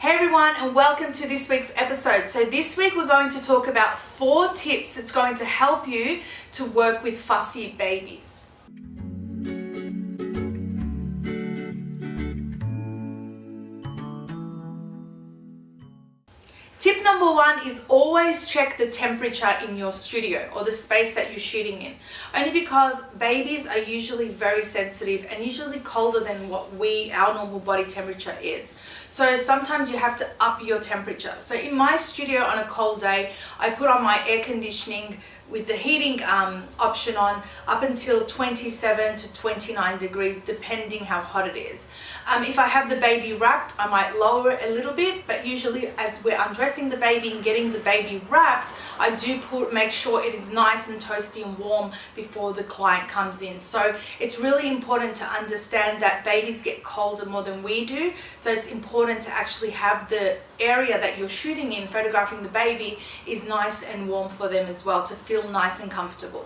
Hey everyone, and welcome to this week's episode. So this week we're going to talk about 4 tips that's going to help you to work with fussy babies. Tip number 1 is always check the temperature in your studio or the space that you're shooting in. Only because babies are usually very sensitive and usually colder than what our normal body temperature is. So sometimes you have to up your temperature. So in my studio on a cold day, I put on my air conditioning with the heating option on up until 27 to 29 degrees depending how hot it is. If I have the baby wrapped, I might lower it a little bit, but usually as we're undressing the baby and getting the baby wrapped, I do make sure it is nice and toasty and warm before the client comes in. So it's really important to understand that babies get colder more than we do, so it's important to actually have the area that you're shooting in, photographing the baby, is nice and warm for them as well, to feel nice and comfortable.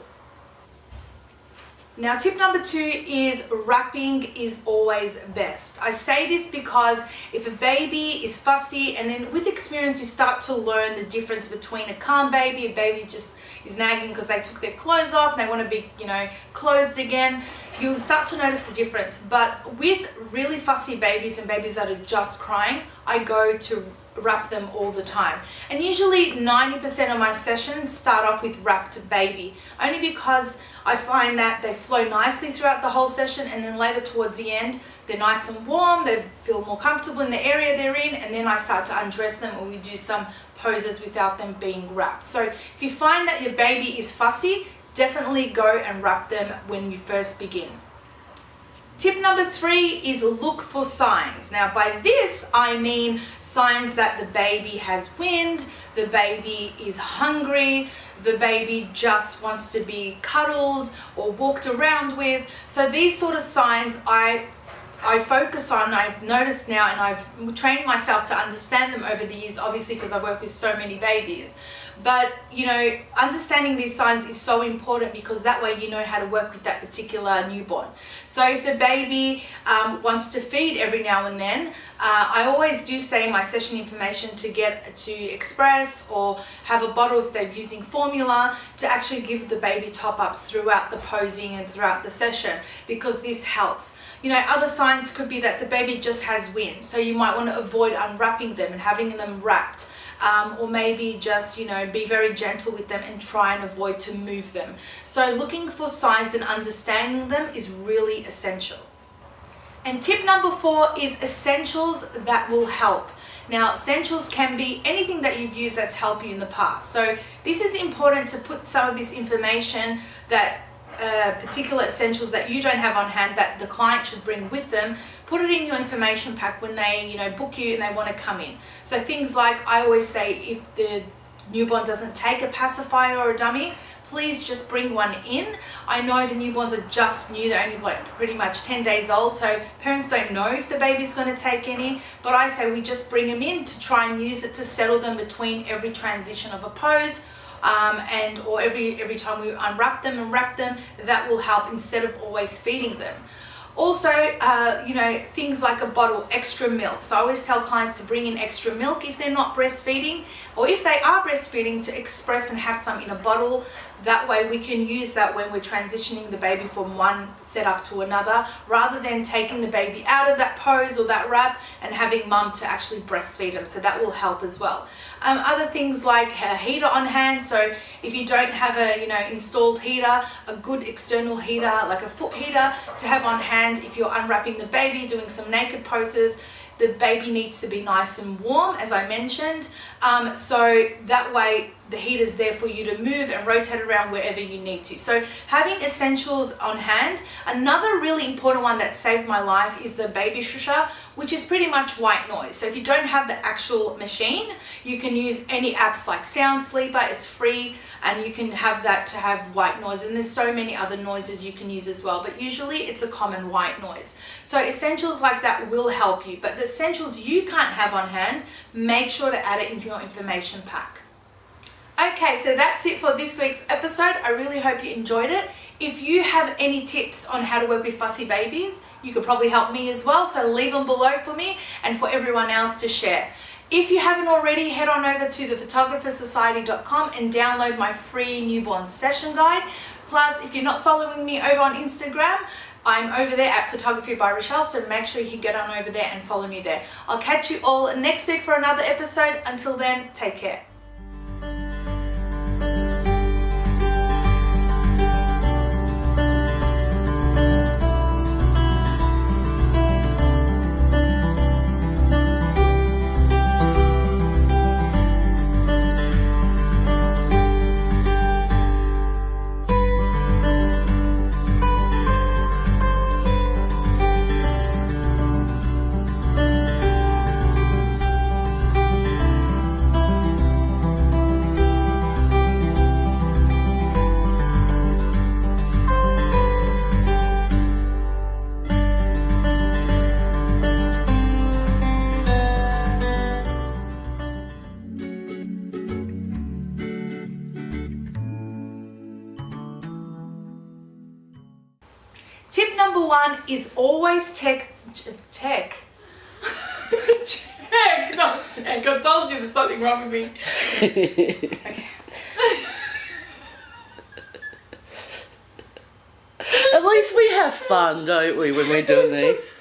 Now tip number 2 is wrapping is always best. I say this because if a baby is fussy, and then with experience you start to learn the difference between a calm baby, a baby just is nagging because they took their clothes off and they want to be, clothed again, you'll start to notice the difference. But with really fussy babies and babies that are just crying, I go to wrap them all the time, and usually 90% of my sessions start off with wrapped baby, only because I find that they flow nicely throughout the whole session, and then later towards the end they're nice and warm, they feel more comfortable in the area they're in, and then I start to undress them or we do some poses without them being wrapped. So if you find that your baby is fussy, definitely go and wrap them when you first begin. Tip number 3 is look for signs. Now by this I mean signs that the baby has wind, the baby is hungry, the baby just wants to be cuddled or walked around with. So these sort of signs I focus on, I've noticed now, and I've trained myself to understand them over the years, obviously because I work with so many babies. But understanding these signs is so important, because that way you know how to work with that particular newborn. So if the baby wants to feed every now and then, I always do say in my session information to get to express or have a bottle if they're using formula, to actually give the baby top-ups throughout the posing and throughout the session, because this helps. Other signs could be that the baby just has wind, so you might want to avoid unwrapping them and having them wrapped. Or maybe just, be very gentle with them and try and avoid to move them. So looking for signs and understanding them is really essential. And tip number 4 is essentials that will help. Now, essentials can be anything that you've used that's helped you in the past. So this is important to put some of this information, that particular essentials that you don't have on hand that the client should bring with them, put it in your information pack when they book you and they want to come in. So things like, I always say, if the newborn doesn't take a pacifier or a dummy, please just bring one in. I know the newborns are just new, they're only pretty much 10 days old, so parents don't know if the baby's going to take any, but I say we just bring them in to try and use it to settle them between every transition of a pose, or every time we unwrap them and wrap them. That will help instead of always feeding them. Also, things like a bottle, extra milk. So I always tell clients to bring in extra milk if they're not breastfeeding, or if they are breastfeeding, to express and have some in a bottle. That way we can use that when we're transitioning the baby from one setup to another, rather than taking the baby out of that pose or that wrap and having mum to actually breastfeed them. So that will help as well. Other things like a heater on hand. So if you don't have a installed heater, a good external heater like a foot heater to have on hand if you're unwrapping the baby, doing some naked poses. The baby needs to be nice and warm, as I mentioned, so that way the heater's there for you to move and rotate around wherever you need to. So having essentials on hand. Another really important one that saved my life is the baby shusher, which is pretty much white noise. So if you don't have the actual machine, you can use any apps like Sound Sleeper. It's free, and you can have that to have white noise, and there's so many other noises you can use as well, but usually it's a common white noise. So essentials like that will help you, but the essentials you can't have on hand, make sure to add it into your information pack. Okay, so that's it for this week's episode. I really hope you enjoyed it. If you have any tips on how to work with fussy babies, you could probably help me as well. So leave them below for me and for everyone else to share. If you haven't already, head on over to thephotographersociety.com and download my free newborn session guide. Plus, if you're not following me over on Instagram, I'm over there at Photography by Rochelle, so make sure you get on over there and follow me there. I'll catch you all next week for another episode. Until then, take care. Tip number 1 is always check. Check, not tech. I told you there's something wrong with me. Okay. At least we have fun, don't we, when we're doing these?